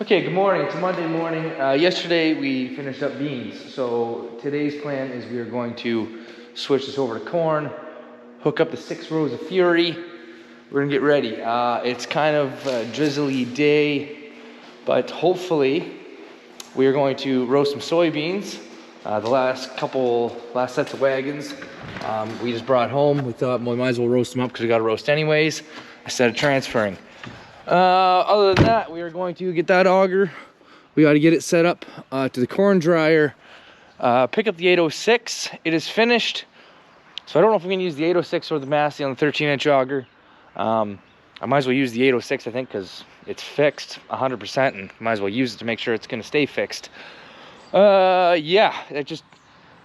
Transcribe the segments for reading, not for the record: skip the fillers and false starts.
Okay, good morning. It's a Monday morning. Yesterday we finished up beans. So today's plan is we are going to switch this over to corn, hook up the 6 rows of Fury. We're gonna get ready. It's kind of a drizzly day, but hopefully we are going to roast some soybeans. The last sets of wagons we just brought home. We thought we might as well roast them up because we got to roast anyways instead of transferring. Other than that, we are going to get that auger. We got to get it set up to the corn dryer. Pick up the 806. It is finished. So I don't know if we can use the 806 or the Massey on the 13-inch auger. I might as well use the 806, I think, because it's fixed 100%, and might as well use it to make sure it's going to stay fixed. Yeah,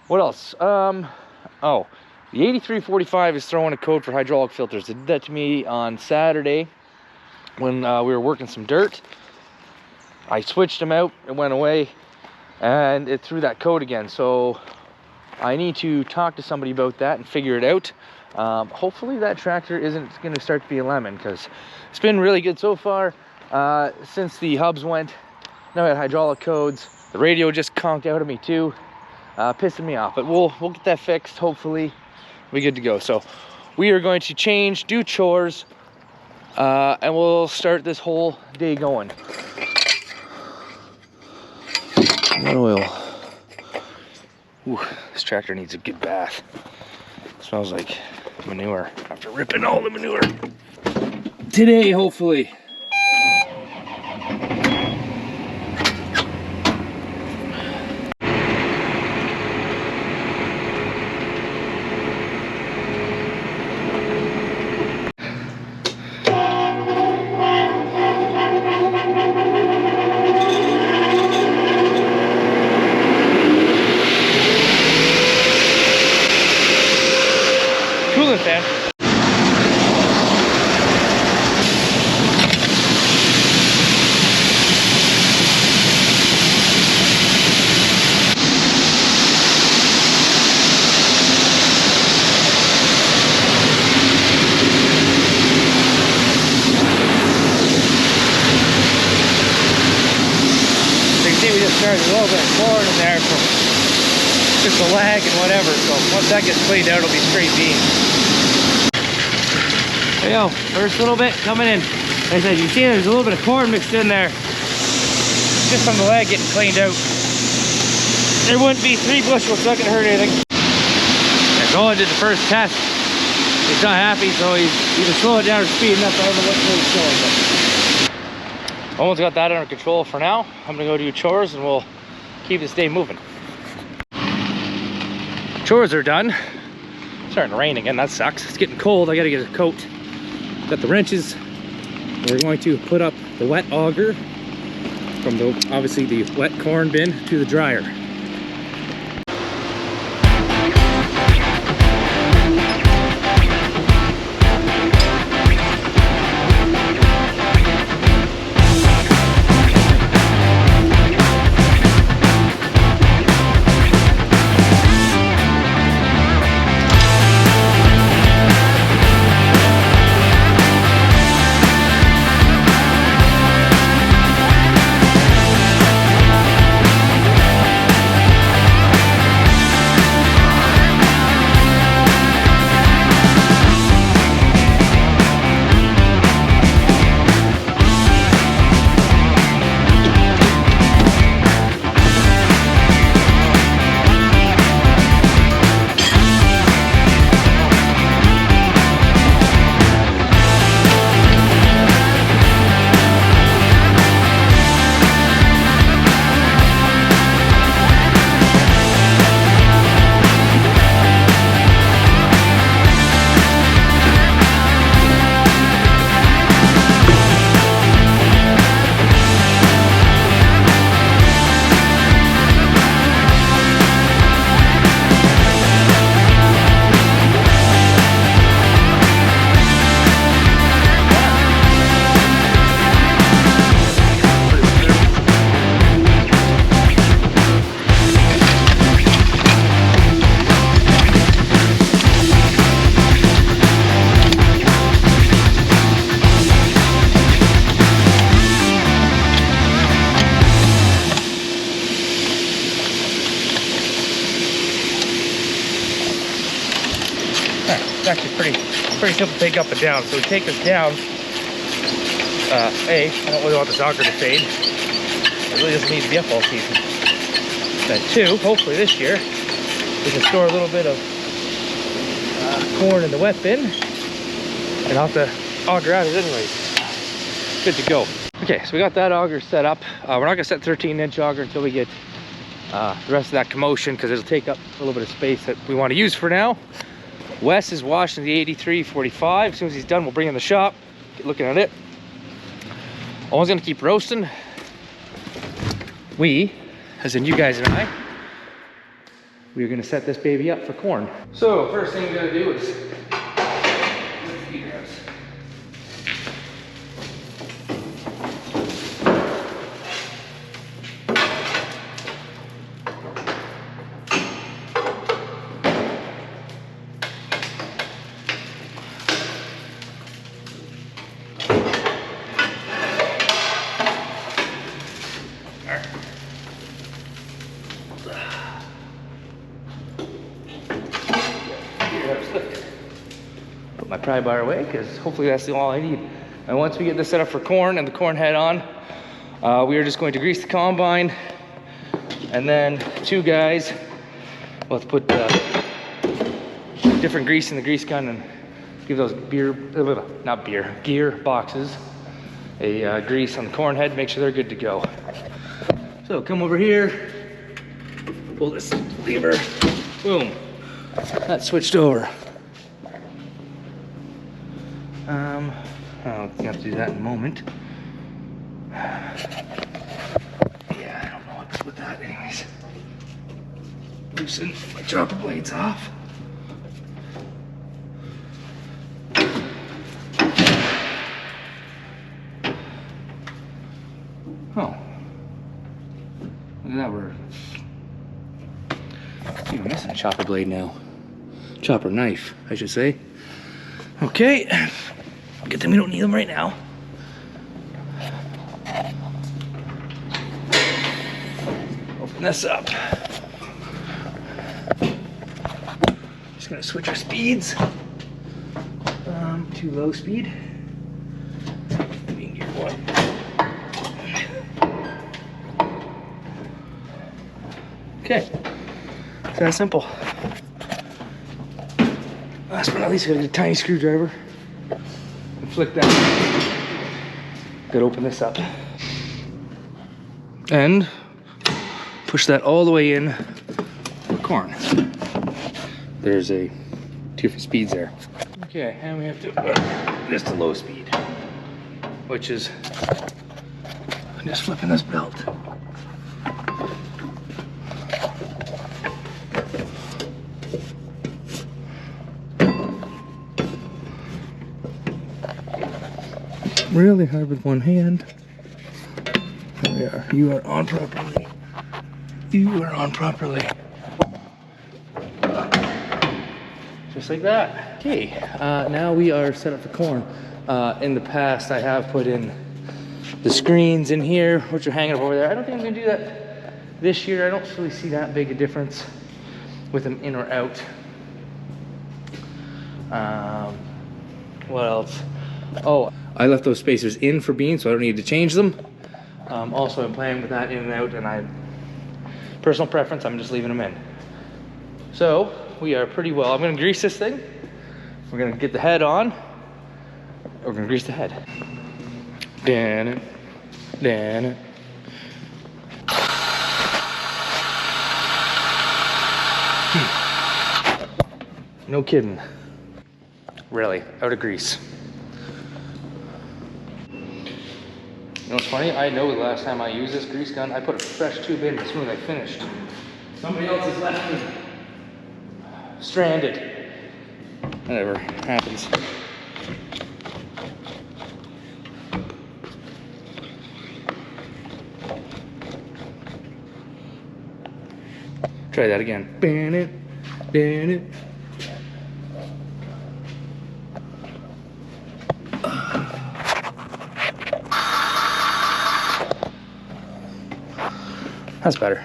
what else? Oh, the 8345 is throwing a code for hydraulic filters. They did that to me on Saturday when we were working some dirt. I switched them out, it went away, and it threw that code again. So I need to talk to somebody about that and figure it out. Hopefully that tractor isn't going to start to be a lemon, because it's been really good so far since the hubs went. Now I had hydraulic codes. The radio just conked out of me too, pissing me off. But we'll get that fixed. Hopefully we'll be good to go. So we are going to change, do chores, and we'll start this whole day going. One oil. Ooh, this tractor needs a good bath. It smells like manure after ripping all the manure today, hopefully. Fan. So you can see we just started a little bit of corn in there from just the lag and whatever. So once that gets cleaned out, it'll be straight beans. There you go, first little bit coming in. Like I said, you see there's a little bit of corn mixed in there. Just from the lag getting cleaned out. There wouldn't be 3 bushels, so it's not gonna hurt anything. Yeah, Nolan did the first test. He's not happy, so he's either slowing down or speeding up. I don't know what he's doing, but almost got that under control for now. I'm gonna go do chores and we'll keep this day moving. Chores are done. It's starting to rain again, that sucks. It's getting cold, I gotta get a coat. Got the wrenches. We're going to put up the wet auger from obviously the wet corn bin to the dryer. actually pretty simple to take up and down. So we take this down. A, I don't really want this auger to fade. It really doesn't need to be up all season. Then two, hopefully this year, we can store a little bit of corn in the wet bin, and I'll have to auger out it anyways. Good to go. Okay, so we got that auger set up. We're not gonna set 13-inch auger until we get the rest of that commotion, because it'll take up a little bit of space that we want to use for now. Wes is washing the 8345. As soon as he's done, we'll bring in the shop, get looking at it. Always gonna keep roasting. We, as in you guys and I, we're gonna set this baby up for corn. So first thing we gotta do is put my pry bar away, because hopefully that's all I need. And once we get this set up for corn and the corn head on, we are just going to grease the combine, and then two guys will have to put different grease in the grease gun and give those gear boxes a grease on the corn head, make sure they're good to go. So come over here, pull this lever, boom, that switched over. I'll have to do that in a moment. Yeah, I don't know what's with that anyways. Loosen my chopper blades off. Oh. Look at that, we're even missing a chopper blade now. Chopper knife, I should say. Okay, good thing we don't need them right now. Open this up. Just gonna switch our speeds to low speed. Being gear one. Okay, it's that simple. Last but not least, I gotta get a tiny screwdriver and flick that. Gotta open this up and push that all the way in for corn. There's two different speeds there. Okay, and we have to this to low speed, which is just flipping this belt. Really hard with one hand. There we are. You are on properly. You are on properly. Just like that. Okay, now we are set up for corn. In the past, I have put in the screens in here, which are hanging up over there. I don't think I'm gonna do that this year. I don't really see that big a difference with them in or out. What else? Oh, I left those spacers in for beans, so I don't need to change them. Also, I'm playing with that in and out, and personal preference, I'm just leaving them in. So, we are pretty well. I'm gonna grease this thing. We're gonna get the head on. We're gonna grease the head. Dan it, dan it. No kidding. Really, out of grease. You know what's funny? I know the last time I used this grease gun, I put a fresh tube in as soon as I finished. Somebody else has left me stranded. Whatever, happens. Try that again. Ban it, ban it. That's better.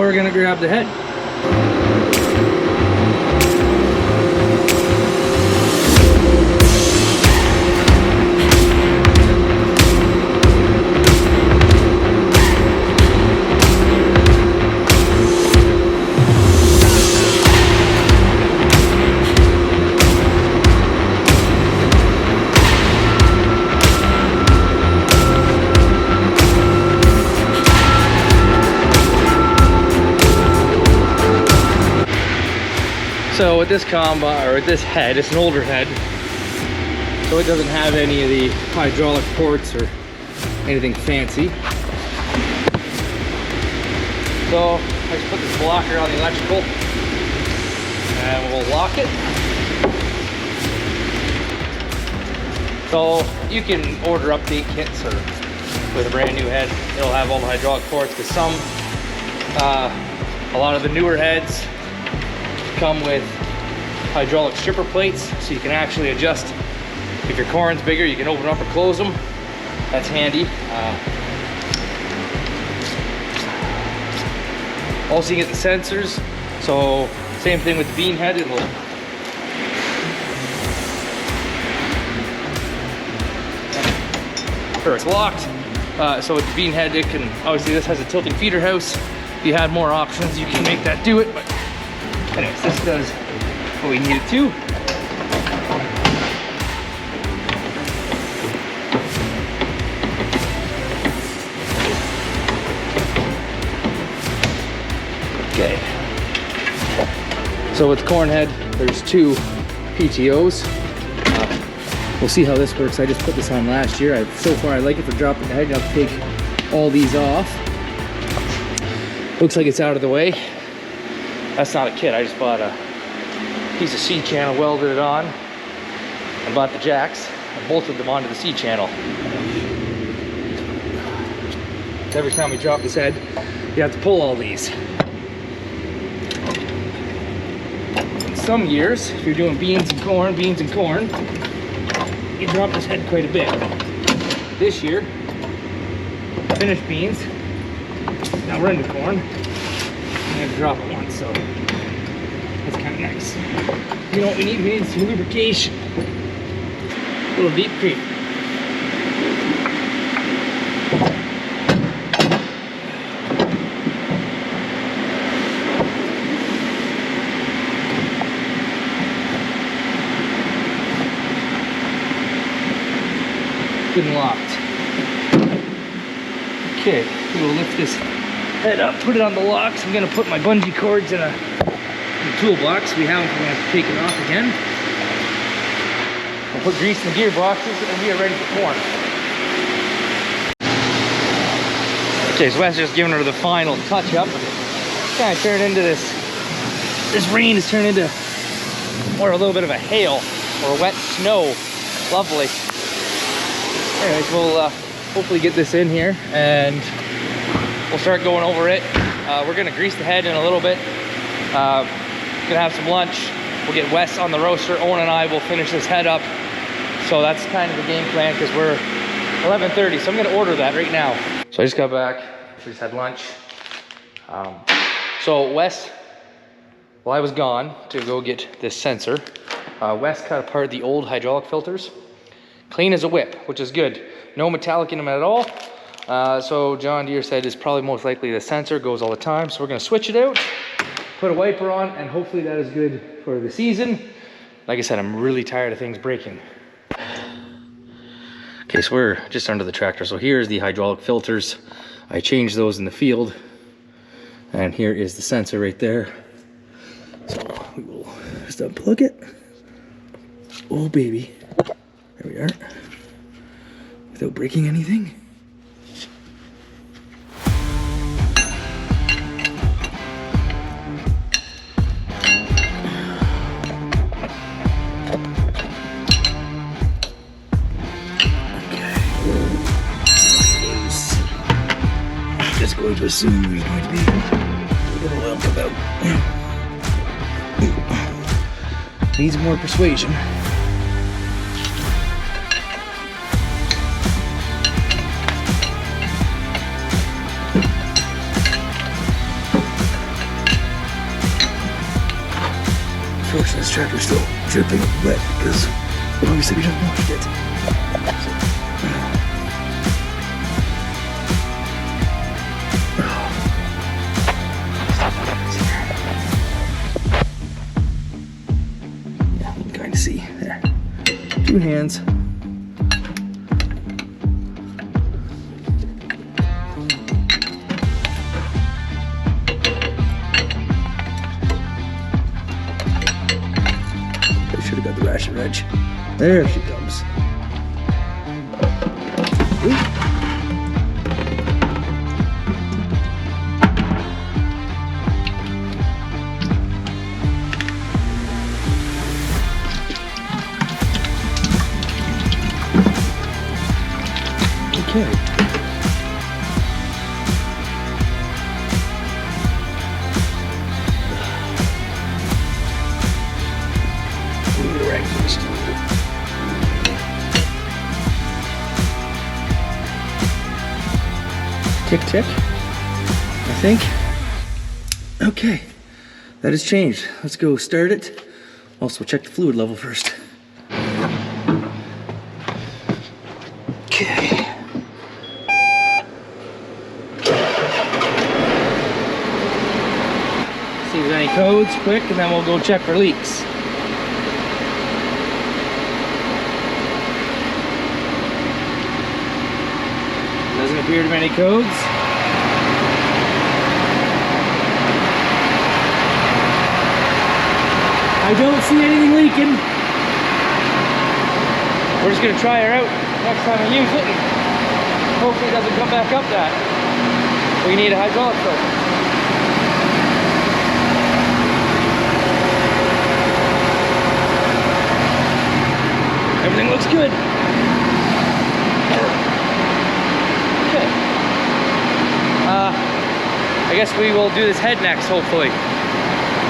we're gonna grab the head. So with this combine, or with this head, it's an older head, so it doesn't have any of the hydraulic ports or anything fancy. So I just put this blocker on the electrical and we'll lock it. So you can order update kits or with a brand new head, it'll have all the hydraulic ports, because a lot of the newer heads come with hydraulic stripper plates, so you can actually adjust. If your corn's bigger, you can open up or close them. That's handy. Also, you get the sensors. So same thing with the bean head. It's locked. So with the bean head, it can, obviously this has a tilting feeder house. If you had more options, you can make that do it. But anyways, this does what we need it to. Okay. So with the corn head, there's two PTOs. We'll see how this works. I just put this on last year. So far I like it for dropping the head. You have to take all these off. Looks like it's out of the way. That's not a kit. I just bought a piece of C-channel, welded it on, and bought the jacks and bolted them onto the C-channel. Every time we drop this head, you have to pull all these. In some years, if you're doing beans and corn, you drop this head quite a bit. This year, finished beans, now we're into corn. I'm gonna drop it once, so that's kind of nice. You know what we need? We need some lubrication. A little deep creep. Good and locked. Okay, we'll lift this head up, put it on the locks. I'm gonna put my bungee cords in a toolbox. We have them, we're gonna have to take it off again. We'll put grease in the gearboxes and we are ready for corn. Okay, so that's just giving her the final touch up. Kind of turned into this rain has turned into more a little bit of a hail or a wet snow. Lovely. Anyways, we'll hopefully get this in here and we'll start going over it. We're gonna grease the head in a little bit. Gonna have some lunch. We'll get Wes on the roaster. Owen and I will finish this head up. So that's kind of the game plan because we're 11:30. So I'm gonna order that right now. So I just got back. We just had lunch. So Wes, while I was gone to go get this sensor, Wes cut apart the old hydraulic filters. Clean as a whip, which is good. No metallic in them at all. So John Deere said it's probably most likely the sensor goes all the time. So we're gonna switch it out, put a wiper on, and hopefully that is good for the season. Like I said, I'm really tired of things breaking. Okay, so we're just under the tractor. So here's the hydraulic filters. I changed those in the field. And here is the sensor right there. So we will just unplug it. Oh baby, there we are. Without breaking anything. Just going to assume there's going to be a little oil come out. Needs more persuasion. Unfortunately, this tractor's still dripping wet because obviously we don't washed it. Yeah, you can kind of see there. 2 hands. Should have got the ration wrench. There she comes. Ooh. Okay. Tick, tick, I think. Okay, that has changed. Let's go start it. Also check the fluid level first. Okay. See if there's any codes quick, and then we'll go check for leaks. Doesn't appear to be any codes. I don't see anything leaking. We're just gonna try her out next time I use it, and hopefully it doesn't come back up that. We need a hydraulic filter. Everything looks good. I guess we will do this head next, hopefully.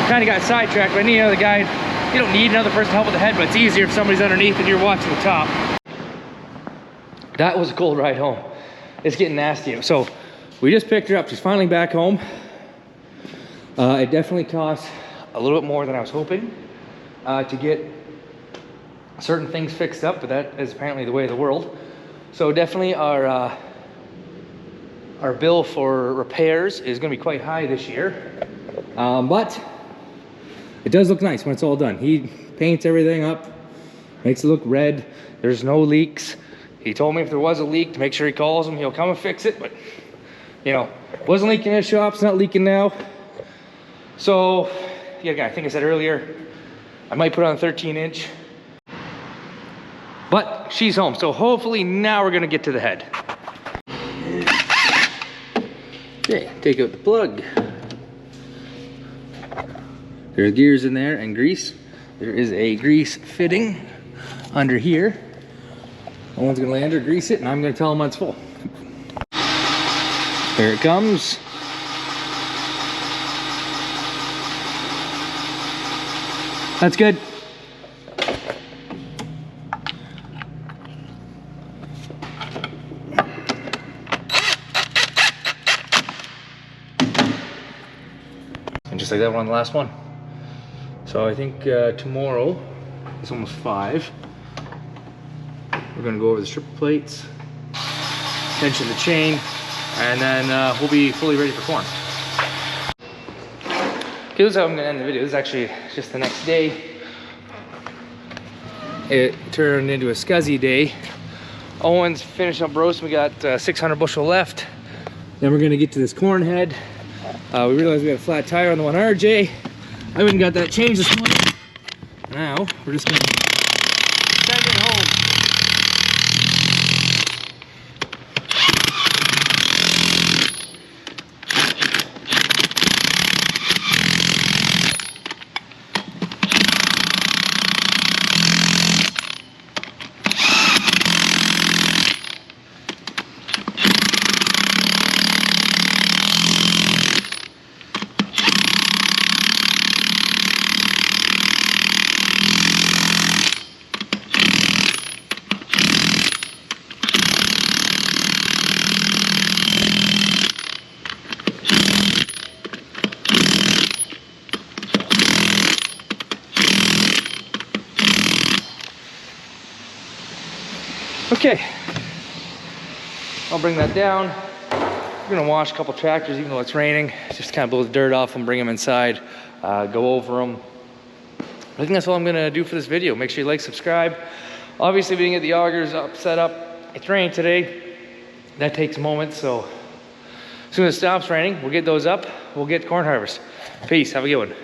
Kind of got sidetracked, but I need another guy. You don't need another person to help with the head, but it's easier if somebody's underneath and you're watching the top. That was a cold ride home. It's getting nasty. So we just picked her up. She's finally back home. It definitely cost a little bit more than I was hoping to get certain things fixed up, but that is apparently the way of the world. So definitely our bill for repairs is going to be quite high this year, but it does look nice when it's all done. He paints everything up, makes it look red. There's no leaks. He told me if there was a leak to make sure he calls him, he'll come and fix it, but you know, wasn't leaking in his shop, it's not leaking now. So yeah, again, I think I said earlier, I might put on a 13-inch, but she's home, so hopefully now we're going to get to the head. Okay, take out the plug. There are gears in there and grease. There is a grease fitting under here. Owen's gonna land her, grease it, and I'm gonna tell him when it's full. There it comes. That's good. Just like that one, the last one. So I think tomorrow, it's almost 5. We're gonna go over the stripper plates, tension the chain, and then we'll be fully ready for corn. Okay, this is how I'm gonna end the video. This is actually just the next day. It turned into a scuzzy day. Owen's finished up roasting. We got 600 bushel left. Then we're gonna get to this corn head. We realized we had a flat tire on the one RJ. I went and got that changed this morning. Now, we're just gonna send it home. Okay, I'll bring that down. We're gonna wash a couple tractors even though it's raining. Just kind of blow the dirt off them, bring them inside, go over them. I think that's all I'm gonna do for this video. Make sure you like, subscribe. Obviously we didn't get the augers up, set up. It's raining today. That takes moments, so as soon as it stops raining, we'll get those up. We'll get corn harvest. Peace, have a good one.